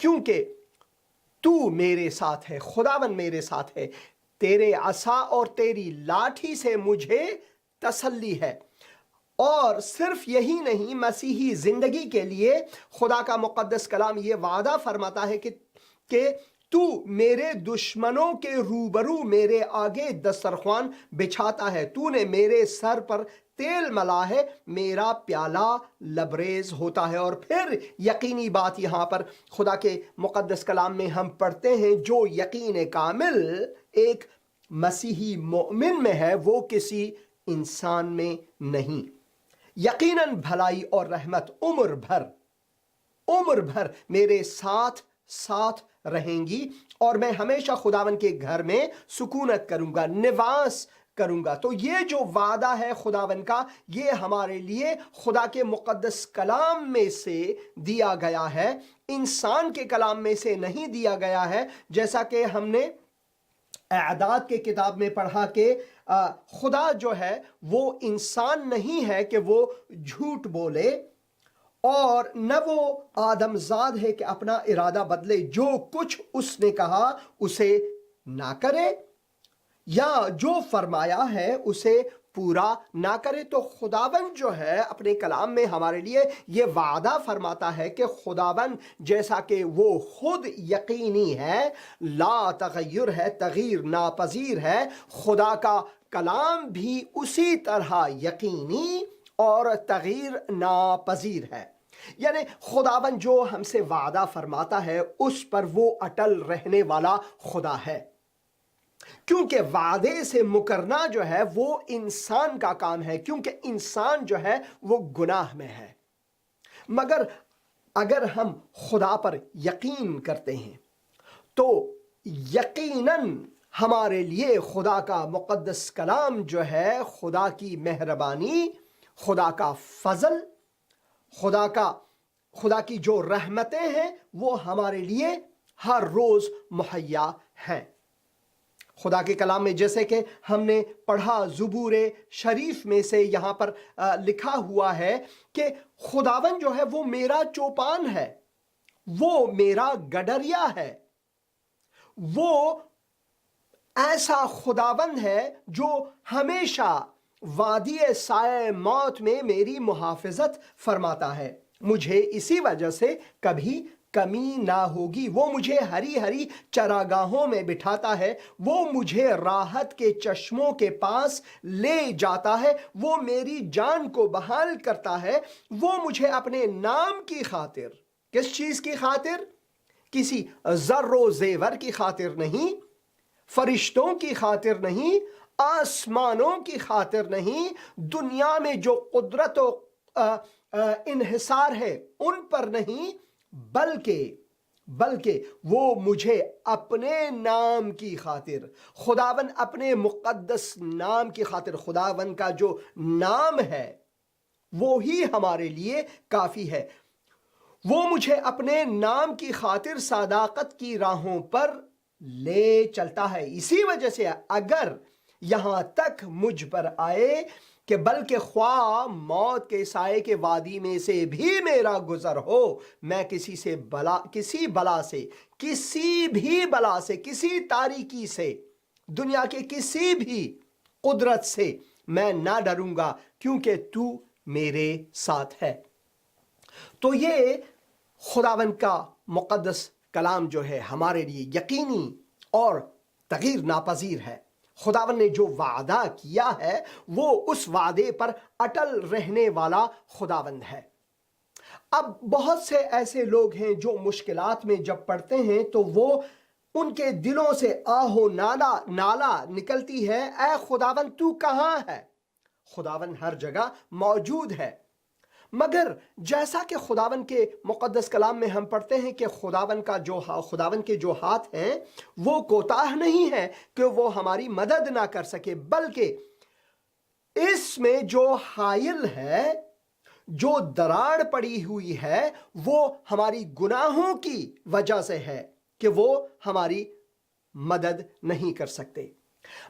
کیونکہ تو میرے ساتھ ہے، خداوند میرے ساتھ ہے، تیرے عصا اور تیری لاٹھی سے مجھے تسلی ہے۔ اور صرف یہی نہیں، مسیحی زندگی کے لیے خدا کا مقدس کلام یہ وعدہ فرماتا ہے کہ تو میرے دشمنوں کے روبرو میرے آگے دسترخوان بچھاتا ہے، تو نے میرے سر پر تیل ملا ہے، میرا پیالہ لبریز ہوتا ہے۔ اور پھر یقینی بات یہاں پر خدا کے مقدس کلام میں ہم پڑھتے ہیں، جو یقین کامل ایک مسیحی مومن میں ہے وہ کسی انسان میں نہیں۔ یقیناً بھلائی اور رحمت عمر بھر میرے ساتھ رہیں گی، اور میں ہمیشہ خداوند کے گھر میں سکونت کروں گا، نواس کروں گا۔ تو یہ جو وعدہ ہے خداوند کا، یہ ہمارے لیے خدا کے مقدس کلام میں سے دیا گیا ہے، انسان کے کلام میں سے نہیں دیا گیا ہے۔ جیسا کہ ہم نے اعداد کے کتاب میں پڑھا کہ خدا جو ہے وہ انسان نہیں ہے کہ وہ جھوٹ بولے، اور نہ وہ آدم زاد ہے کہ اپنا ارادہ بدلے، جو کچھ اس نے کہا اسے نہ کرے، یا جو فرمایا ہے اسے پورا نہ کرے۔ تو خداوند جو ہے اپنے کلام میں ہمارے لیے یہ وعدہ فرماتا ہے کہ خداوند جیسا کہ وہ خود یقینی ہے، لا تغیر ہے، تغیر ناپذیر ہے، خدا کا کلام بھی اسی طرح یقینی اور تغیر ناپذیر ہے۔ یعنی خداوند جو ہم سے وعدہ فرماتا ہے اس پر وہ اٹل رہنے والا خدا ہے، کیونکہ وعدے سے مکرنا جو ہے وہ انسان کا کام ہے، کیونکہ انسان جو ہے وہ گناہ میں ہے۔ مگر اگر ہم خدا پر یقین کرتے ہیں تو یقیناً ہمارے لیے خدا کا مقدس کلام جو ہے، خدا کی مہربانی، خدا کا فضل، خدا کی جو رحمتیں ہیں وہ ہمارے لیے ہر روز مہیا ہیں۔ خدا کے کلام میں جیسے کہ ہم نے پڑھا، زبور شریف میں سے یہاں پر لکھا ہوا ہے کہ خداوند جو ہے وہ میرا چوپان ہے، وہ میرا گڈریا ہے، وہ ایسا خداوند ہے جو ہمیشہ وادی سائے موت میں میری محافظت فرماتا ہے، مجھے اسی وجہ سے کبھی کمی نہ ہوگی۔ وہ مجھے ہری ہری چراگاہوں میں بٹھاتا ہے، وہ مجھے راحت کے چشموں کے پاس لے جاتا ہے، وہ میری جان کو بحال کرتا ہے، وہ مجھے اپنے نام کی خاطر، کس چیز کی خاطر؟ کسی زر و زیور کی خاطر نہیں، فرشتوں کی خاطر نہیں، آسمانوں کی خاطر نہیں، دنیا میں جو قدرت و انحصار ہے ان پر نہیں، بلکہ وہ مجھے اپنے نام کی خاطر، خداوند اپنے مقدس نام کی خاطر، خداوند کا جو نام ہے وہی ہمارے لیے کافی ہے، وہ مجھے اپنے نام کی خاطر صداقت کی راہوں پر لے چلتا ہے۔ اسی وجہ سے اگر یہاں تک مجھ پر آئے کہ بلکہ خواہ موت کے سائے کے وادی میں سے بھی میرا گزر ہو، میں کسی بھی بلا سے، کسی تاریکی سے، دنیا کے کسی بھی قدرت سے میں نہ ڈروں گا، کیونکہ تو میرے ساتھ ہے۔ تو یہ خداوند کا مقدس کلام جو ہے ہمارے لیے یقینی اور تغیر ناپذیر ہے۔ خداوند نے جو وعدہ کیا ہے وہ اس وعدے پر اٹل رہنے والا خداوند ہے۔ اب بہت سے ایسے لوگ ہیں جو مشکلات میں جب پڑتے ہیں تو وہ ان کے دلوں سے آہو نالا نکلتی ہے، اے خداوند تو کہاں ہے؟ خداوند ہر جگہ موجود ہے، مگر جیسا کہ خداوند کے مقدس کلام میں ہم پڑھتے ہیں کہ خداوند کے جو ہاتھ ہیں وہ کوتاہ نہیں ہے کہ وہ ہماری مدد نہ کر سکے، بلکہ اس میں جو حائل ہے، جو دراڑ پڑی ہوئی ہے، وہ ہماری گناہوں کی وجہ سے ہے کہ وہ ہماری مدد نہیں کر سکتے۔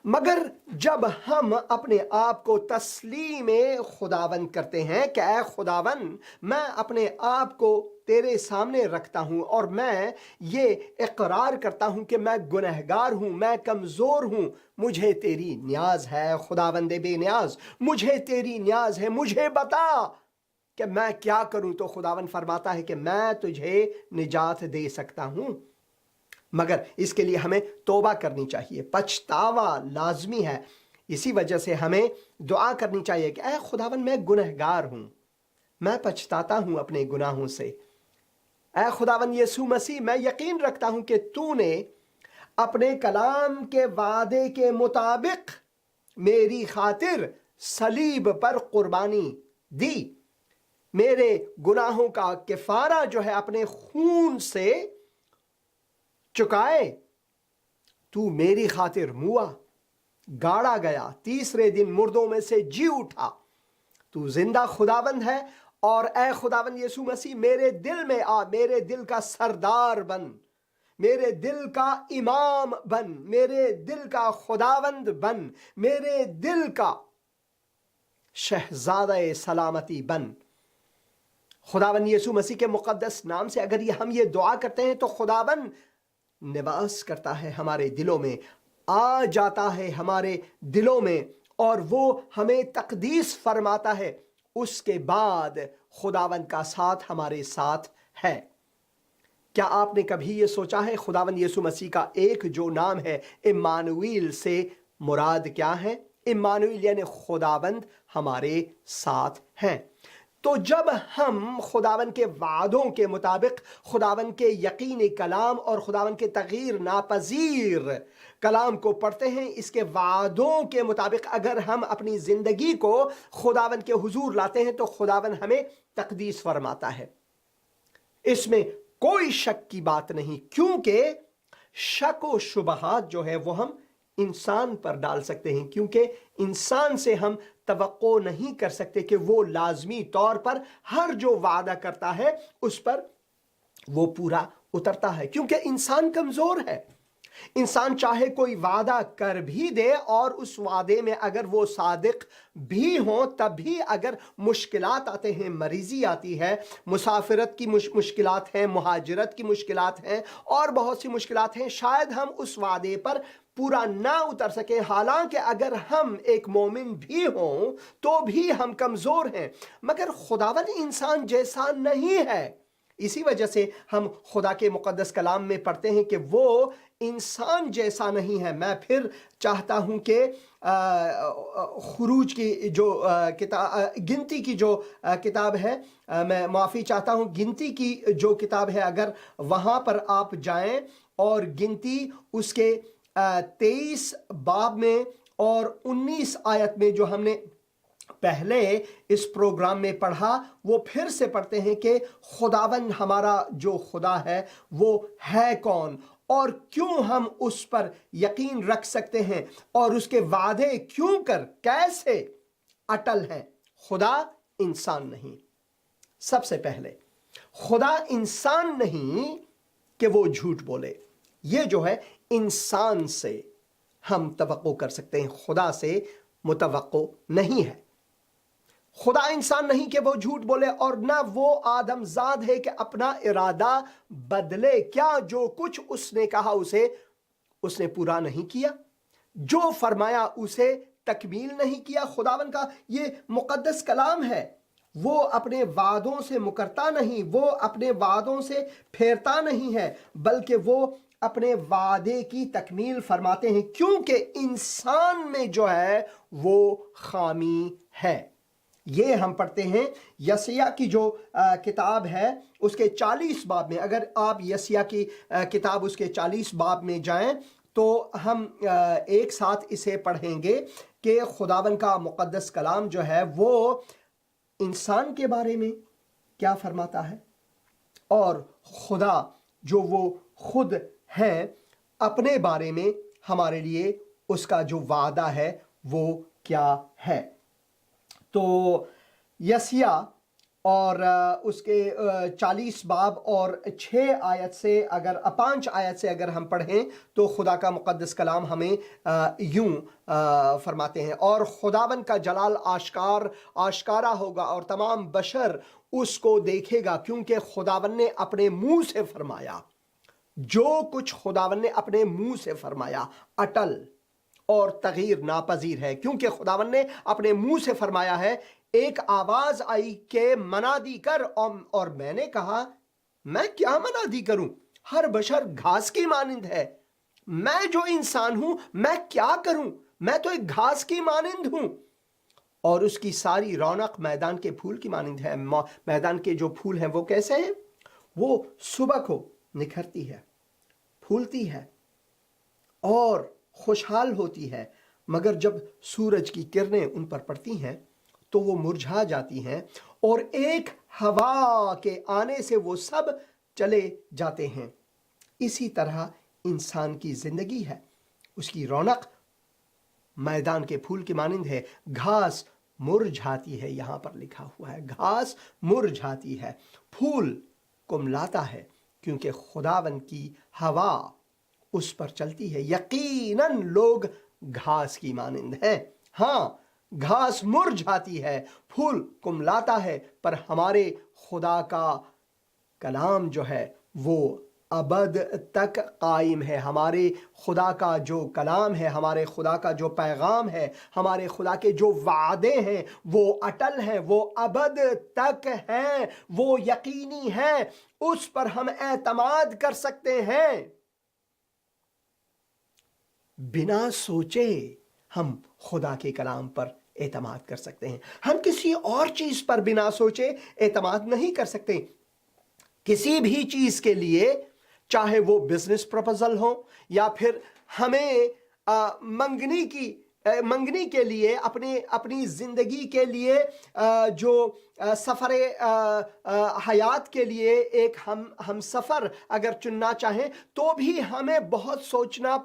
مگر جب ہم اپنے آپ کو تسلیم خداوند کرتے ہیں کہ اے خداوند میں اپنے آپ کو تیرے سامنے رکھتا ہوں اور میں یہ اقرار کرتا ہوں کہ میں گنہگار ہوں، میں کمزور ہوں، مجھے تیری نیاز ہے۔ خداوند بے نیاز، مجھے تیری نیاز ہے، مجھے بتا کہ میں کیا کروں۔ تو خداوند فرماتا ہے کہ میں تجھے نجات دے سکتا ہوں، مگر اس کے لیے ہمیں توبہ کرنی چاہیے، پچھتاوا لازمی ہے۔ اسی وجہ سے ہمیں دعا کرنی چاہیے کہ اے خداوند میں گنہگار ہوں، میں پچھتاتا ہوں اپنے گناہوں سے۔ اے خداوند یسوع مسیح، میں یقین رکھتا ہوں کہ تو نے اپنے کلام کے وعدے کے مطابق میری خاطر صلیب پر قربانی دی، میرے گناہوں کا کفارہ جو ہے اپنے خون سے چکائے۔ تو میری خاطر موا، گاڑا گیا، تیسرے دن مردوں میں سے جی اٹھا۔ تو زندہ خداوند ہے، اور اے خداوند یسوع مسیح میرے دل میں آ، میرے دل کا سردار بن، میرے دل کا امام بن، میرے دل کا خداوند بن، میرے دل کا شہزادہ سلامتی بن۔ خداوند یسوع مسیح کے مقدس نام سے اگر ہم یہ دعا کرتے ہیں تو خداوند نواس کرتا ہے ہمارے دلوں میں، آ جاتا ہے ہمارے دلوں میں، اور وہ ہمیں تقدیس فرماتا ہے۔ اس کے بعد خداوند کا ساتھ ہمارے ساتھ ہے۔ کیا آپ نے کبھی یہ سوچا ہے خداوند یسوع مسیح کا ایک جو نام ہے امانویل سے مراد کیا ہے؟ امانویل یعنی خداوند ہمارے ساتھ ہیں۔ تو جب ہم خداوند کے وعدوں کے مطابق خداوند کے یقینی کلام اور خداوند کے تغیر ناپذیر کلام کو پڑھتے ہیں، اس کے وعدوں کے مطابق اگر ہم اپنی زندگی کو خداوند کے حضور لاتے ہیں تو خداوند ہمیں تقدیس فرماتا ہے۔ اس میں کوئی شک کی بات نہیں، کیونکہ شک و شبہات جو ہے وہ ہم انسان پر ڈال سکتے ہیں، کیونکہ انسان سے ہم توقع نہیں کر سکتے کہ وہ لازمی طور پر ہر جو وعدہ کرتا ہے اس پر وہ پورا اترتا ہے، کیونکہ انسان کمزور ہے۔ انسان چاہے کوئی وعدہ کر بھی دے اور اس وعدے میں اگر وہ صادق بھی ہوں، تب بھی اگر مشکلات آتے ہیں، مریضی آتی ہے، مسافرت کی مشکلات ہیں، مہاجرت کی مشکلات ہیں، اور بہت سی مشکلات ہیں، شاید ہم اس وعدے پر پورا نہ اتر سکیں۔ حالانکہ اگر ہم ایک مومن بھی ہوں تو بھی ہم کمزور ہیں، مگر خداوند انسان جیسا نہیں ہے۔ اسی وجہ سے ہم خدا کے مقدس کلام میں پڑھتے ہیں کہ وہ انسان جیسا نہیں ہے۔ میں پھر چاہتا ہوں کہ خروج کی جو کتاب، گنتی کی جو کتاب ہے، میں معافی چاہتا ہوں، گنتی کی جو کتاب ہے اگر وہاں پر آپ جائیں اور گنتی اس کے 23 باب میں اور 19 آیت میں جو ہم نے پہلے اس پروگرام میں پڑھا، وہ پھر سے پڑھتے ہیں کہ خداوند ہمارا جو خدا ہے وہ ہے کون، اور کیوں ہم اس پر یقین رکھ سکتے ہیں، اور اس کے وعدے کیوں کر کیسے اٹل ہیں۔ خدا انسان نہیں۔ سب سے پہلے خدا انسان نہیں کہ وہ جھوٹ بولے۔ یہ جو ہے انسان سے ہم توقع کر سکتے ہیں، خدا سے متوقع نہیں ہے۔ خدا انسان نہیں کہ وہ جھوٹ بولے، اور نہ وہ آدم زاد ہے کہ اپنا ارادہ بدلے۔ کیا جو کچھ اس نے کہا اسے اس نے پورا نہیں کیا؟ جو فرمایا اسے تکمیل نہیں کیا؟ خداوند کا یہ مقدس کلام ہے، وہ اپنے وعدوں سے مکرتا نہیں، وہ اپنے وعدوں سے پھیرتا نہیں ہے، بلکہ وہ اپنے وعدے کی تکمیل فرماتے ہیں، کیونکہ انسان میں جو ہے وہ خامی ہے۔ یہ ہم پڑھتے ہیں یسیہ کی جو کتاب ہے اس کے 40 باب میں۔ اگر آپ یسیہ کی کتاب اس کے 40 باب میں جائیں تو ہم ایک ساتھ اسے پڑھیں گے کہ خداوند کا مقدس کلام جو ہے وہ انسان کے بارے میں کیا فرماتا ہے، اور خدا جو وہ خود ہے اپنے بارے میں ہمارے لیے اس کا جو وعدہ ہے وہ کیا ہے۔ تو یسیہ اور اس کے 40 باب اور 6 آیت سے اگر 5 آیت سے اگر ہم پڑھیں تو خدا کا مقدس کلام ہمیں یوں فرماتے ہیں، اور خداوند کا جلال آشکارا ہوگا اور تمام بشر اس کو دیکھے گا، کیونکہ خداوند نے اپنے منہ سے فرمایا۔ جو کچھ خداوند نے اپنے منہ سے فرمایا اٹل اور تغیر ناپذیر ہے، کیونکہ خداوند نے اپنے منہ سے فرمایا ہے۔ ایک آواز آئی کہ منادی کر، اور میں نے کہا میں کیا منادی کروں؟ ہر بشر گھاس کی مانند ہے، میں جو انسان ہوں میں کیا کروں؟ میں تو ایک گھاس کی مانند ہوں، اور اس کی ساری رونق میدان کے پھول کی مانند ہے۔ میدان کے جو پھول ہیں وہ کیسے ہیں؟ وہ صبح کو نکھرتی ہے، پھولتی ہے اور خوشحال ہوتی ہے، مگر جب سورج کی کرنیں ان پر پڑتی ہیں تو وہ مرجھا جاتی ہیں، اور ایک ہوا کے آنے سے وہ سب چلے جاتے ہیں۔ اسی طرح انسان کی زندگی ہے، اس کی رونق میدان کے پھول کی مانند ہے۔ گھاس مرجھاتی ہے، یہاں پر لکھا ہوا ہے گھاس مرجھاتی ہے، پھول کملاتا ہے، کیونکہ خداوند کی ہوا اس پر چلتی ہے۔ یقیناً لوگ گھاس کی مانند ہیں، ہاں گھاس مرجھاتی ہے، پھول کملاتا ہے، پر ہمارے خدا کا کلام جو ہے وہ ابد تک قائم ہے۔ ہمارے خدا کا جو کلام ہے، ہمارے خدا کا جو پیغام ہے، ہمارے خدا کے جو وعدے ہیں وہ اٹل ہیں، وہ ابد تک ہیں، وہ یقینی ہیں، اس پر ہم اعتماد کر سکتے ہیں۔ بنا سوچے ہم خدا کے کلام پر اعتماد کر سکتے ہیں، ہم کسی اور چیز پر بنا سوچے اعتماد نہیں کر سکتے۔ کسی بھی چیز کے لیے، چاہے وہ بزنس پروپوزل ہو یا پھر ہمیں منگنی کے لیے، اپنی زندگی کے لیے جو سفر حیات کے لیے ایک ہم سفر اگر چننا چاہیں تو بھی ہمیں بہت سوچنا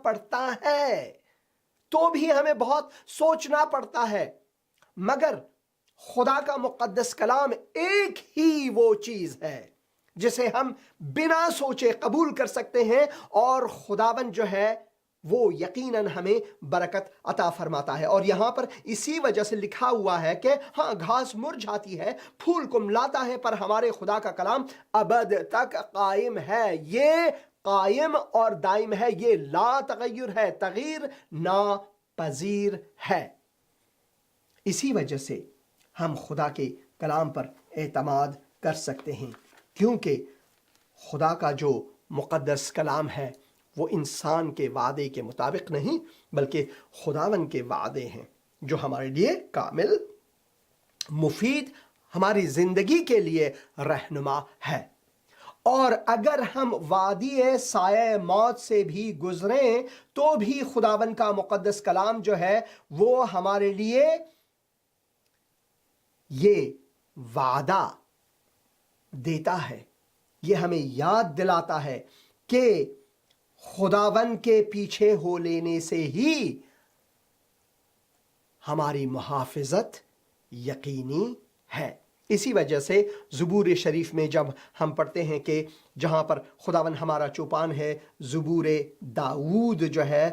پڑتا ہے، مگر خدا کا مقدس کلام ایک ہی وہ چیز ہے جسے ہم بنا سوچے قبول کر سکتے ہیں، اور خداوند جو ہے وہ یقیناً ہمیں برکت عطا فرماتا ہے۔ اور یہاں پر اسی وجہ سے لکھا ہوا ہے کہ ہاں گھاس مرجھاتی ہے، پھول کملاتا ہے، پر ہمارے خدا کا کلام ابد تک قائم ہے۔ یہ قائم اور دائم ہے، یہ لا تغیر ہے، تغیر ناپذیر ہے۔ اسی وجہ سے ہم خدا کے کلام پر اعتماد کر سکتے ہیں، کیونکہ خدا کا جو مقدس کلام ہے وہ انسان کے وعدے کے مطابق نہیں، بلکہ خداوند کے وعدے ہیں جو ہمارے لیے کامل، مفید، ہماری زندگی کے لیے رہنما ہے۔ اور اگر ہم وادی سایہ موت سے بھی گزریں تو بھی خداوند کا مقدس کلام جو ہے وہ ہمارے لیے یہ وعدہ دیتا ہے، یہ ہمیں یاد دلاتا ہے کہ خداوند کے پیچھے ہو لینے سے ہی ہماری محافظت یقینی ہے۔ اسی وجہ سے زبور شریف میں جب ہم پڑھتے ہیں کہ جہاں پر خداوند ہمارا چوپان ہے، زبور داؤد جو ہے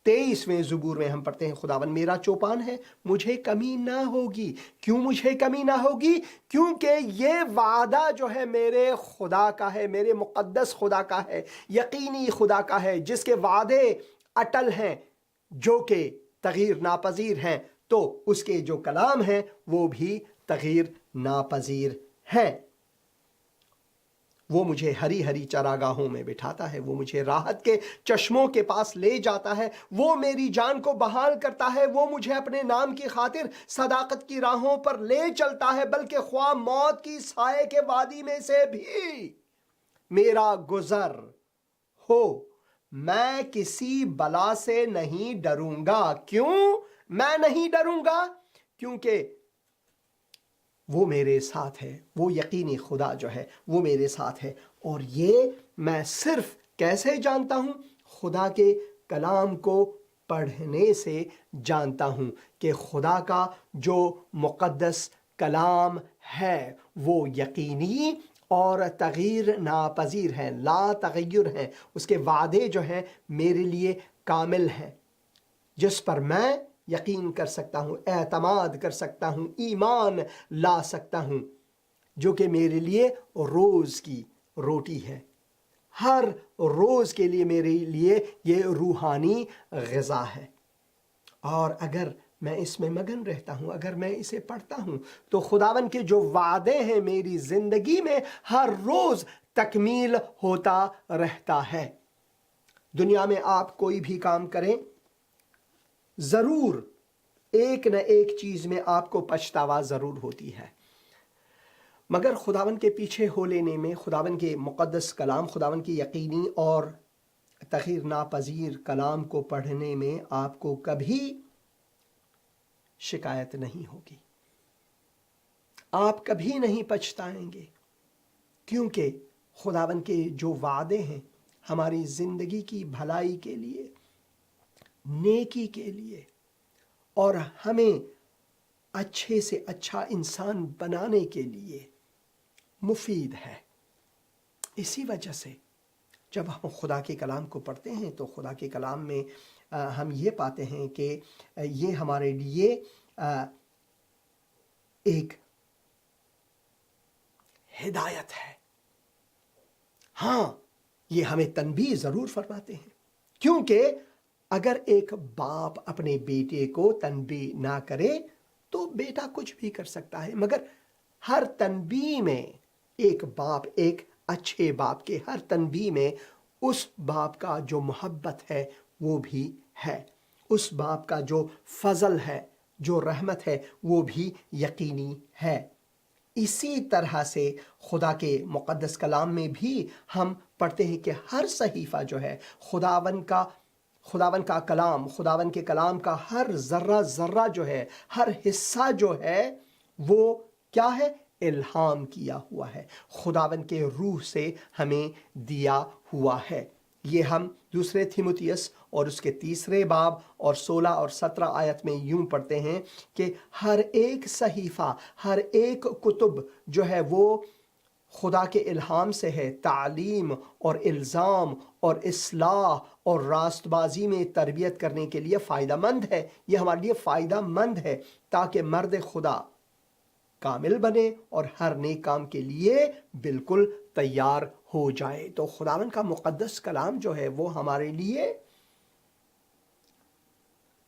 23ویں زبور میں ہم پڑھتے ہیں خداوند میرا چوپان ہے، مجھے کمی نہ ہوگی۔ کیوں مجھے کمی نہ ہوگی؟ کیونکہ یہ وعدہ جو ہے میرے خدا کا ہے، میرے مقدس خدا کا ہے، یقینی خدا کا ہے، جس کے وعدے اٹل ہیں، جو کہ تغیر ناپذیر ہیں، تو اس کے جو کلام ہیں وہ بھی تغیر ناپذیر ہیں۔ وہ مجھے ہری ہری چراگاہوں میں بٹھاتا ہے، وہ مجھے راحت کے چشموں کے پاس لے جاتا ہے، وہ میری جان کو بحال کرتا ہے، وہ مجھے اپنے نام کی خاطر صداقت کی راہوں پر لے چلتا ہے، بلکہ خواہ موت کی سائے کے وادی میں سے بھی میرا گزر ہو، میں کسی بلا سے نہیں ڈروں گا۔ کیوں میں نہیں ڈروں گا؟ کیونکہ وہ میرے ساتھ ہے، وہ یقینی خدا جو ہے وہ میرے ساتھ ہے۔ اور یہ میں صرف کیسے جانتا ہوں؟ خدا کے کلام کو پڑھنے سے جانتا ہوں کہ خدا کا جو مقدس کلام ہے وہ یقینی اور تغیر ناپذیر ہیں، لا تغیر ہیں، اس کے وعدے جو ہیں میرے لیے کامل ہیں، جس پر میں یقین کر سکتا ہوں، اعتماد کر سکتا ہوں، ایمان لا سکتا ہوں، جو کہ میرے لیے روز کی روٹی ہے، ہر روز کے لیے میرے لیے یہ روحانی غذا ہے۔ اور اگر میں اس میں مگن رہتا ہوں، اگر میں اسے پڑھتا ہوں، تو خداوند کے جو وعدے ہیں میری زندگی میں ہر روز تکمیل ہوتا رہتا ہے۔ دنیا میں آپ کوئی بھی کام کریں، ضرور ایک نہ ایک چیز میں آپ کو پچھتاوا ضرور ہوتی ہے، مگر خداوند کے پیچھے ہو لینے میں، خداوند کے مقدس کلام، خداوند کی یقینی اور تغیر ناپذیر کلام کو پڑھنے میں آپ کو کبھی شکایت نہیں ہوگی، آپ کبھی نہیں پچھتائیں گے، کیونکہ خداوند کے جو وعدے ہیں ہماری زندگی کی بھلائی کے لیے، نیکی کے لیے، اور ہمیں اچھے سے اچھا انسان بنانے کے لیے مفید ہے۔ اسی وجہ سے جب ہم خدا کے کلام کو پڑھتے ہیں تو خدا کے کلام میں ہم یہ پاتے ہیں کہ یہ ہمارے لیے ایک ہدایت ہے۔ ہاں، یہ ہمیں تنبیہ ضرور فرماتے ہیں، کیونکہ اگر ایک باپ اپنے بیٹے کو تنبیہ نہ کرے تو بیٹا کچھ بھی کر سکتا ہے، مگر ہر تنبیہ میں ایک باپ، ایک اچھے باپ کے ہر تنبیہ میں اس باپ کا جو محبت ہے وہ بھی ہے، اس باپ کا جو فضل ہے، جو رحمت ہے وہ بھی یقینی ہے۔ اسی طرح سے خدا کے مقدس کلام میں بھی ہم پڑھتے ہیں کہ ہر صحیفہ جو ہے خداوند کا کلام، خداوند کے کلام کا ہر ذرہ ذرہ جو ہے، ہر حصہ جو ہے وہ کیا ہے؟ الہام کیا ہوا ہے، خداوند کے روح سے ہمیں دیا ہوا ہے۔ یہ ہم دوسرے تیموتھیوس اور اس کے 3 باب اور 16 اور 17 آیت میں یوں پڑھتے ہیں کہ ہر ایک صحیفہ، ہر ایک کتب جو ہے وہ خدا کے الہام سے ہے، تعلیم اور الزام اور اصلاح اور راست بازی میں تربیت کرنے کے لیے فائدہ مند ہے۔ یہ ہمارے لیے فائدہ مند ہے تاکہ مرد خدا کامل بنے اور ہر نیک کام کے لیے بالکل تیار ہو جائے۔ تو خداوند کا مقدس کلام جو ہے وہ ہمارے لیے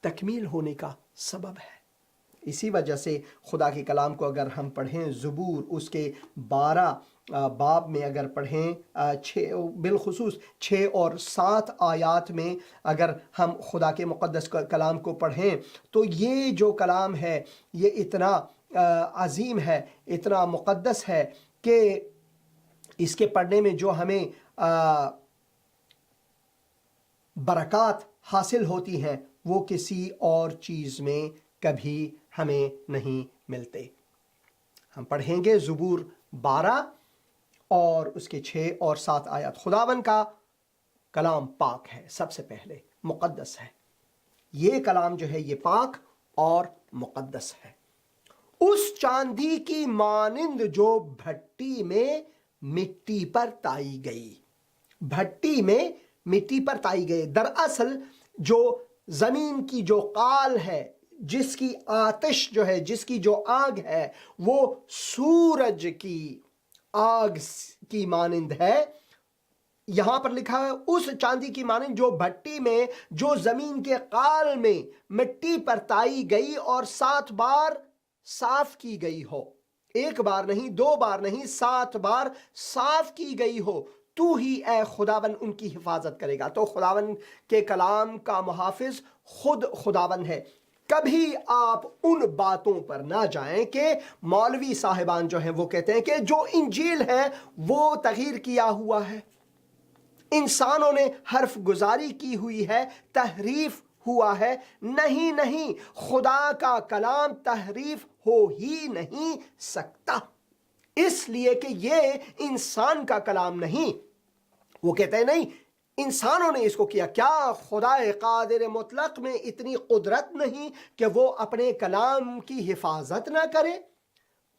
تکمیل ہونے کا سبب ہے۔ اسی وجہ سے خدا کے کلام کو اگر ہم پڑھیں، زبور اس کے 12 باب میں اگر پڑھیں، بالخصوص 6 اور 7 آیات میں اگر ہم خدا کے مقدس کلام کو پڑھیں تو یہ جو کلام ہے یہ اتنا عظیم ہے، اتنا مقدس ہے کہ اس کے پڑھنے میں جو ہمیں برکات حاصل ہوتی ہیں وہ کسی اور چیز میں کبھی ہمیں نہیں ملتے۔ ہم پڑھیں گے زبور 12 اور اس کے 6 اور 7 آیات۔ خداوند کا کلام پاک ہے، سب سے پہلے مقدس ہے۔ یہ کلام جو ہے یہ پاک اور مقدس ہے۔ اس چاندی کی مانند جو بھٹی میں مٹی پر تائی گئی، بھٹی میں مٹی پر تائی گئی۔ دراصل جو زمین کی جو قال ہے، جس کی آتش جو ہے، جس کی جو آگ ہے، وہ سورج کی آگ کی مانند ہے۔ یہاں پر لکھا ہے اس چاندی کی مانند جو بھٹی میں، جو زمین کے قال میں مٹی پر تائی گئی اور 7 بار صاف کی گئی ہو، 1 بار نہیں، 2 بار نہیں، 7 بار صاف کی گئی ہو، تو ہی اے خداوند ان کی حفاظت کرے گا۔ تو خداوند کے کلام کا محافظ خود خداوند ہے۔ کبھی آپ ان باتوں پر نہ جائیں کہ مولوی صاحبان جو ہیں وہ کہتے ہیں کہ جو انجیل ہے وہ تغیر کیا ہوا ہے، انسانوں نے حرف گزاری کی ہوئی ہے، تحریف ہوا ہے۔ نہیں نہیں، خدا کا کلام تحریف ہو ہی نہیں سکتا، اس لیے کہ یہ انسان کا کلام نہیں۔ وہ کہتے ہیں نہیں، انسانوں نے اس کو کیا۔ کیا خدا قادر مطلق میں اتنی قدرت نہیں کہ وہ اپنے کلام کی حفاظت نہ کرے؟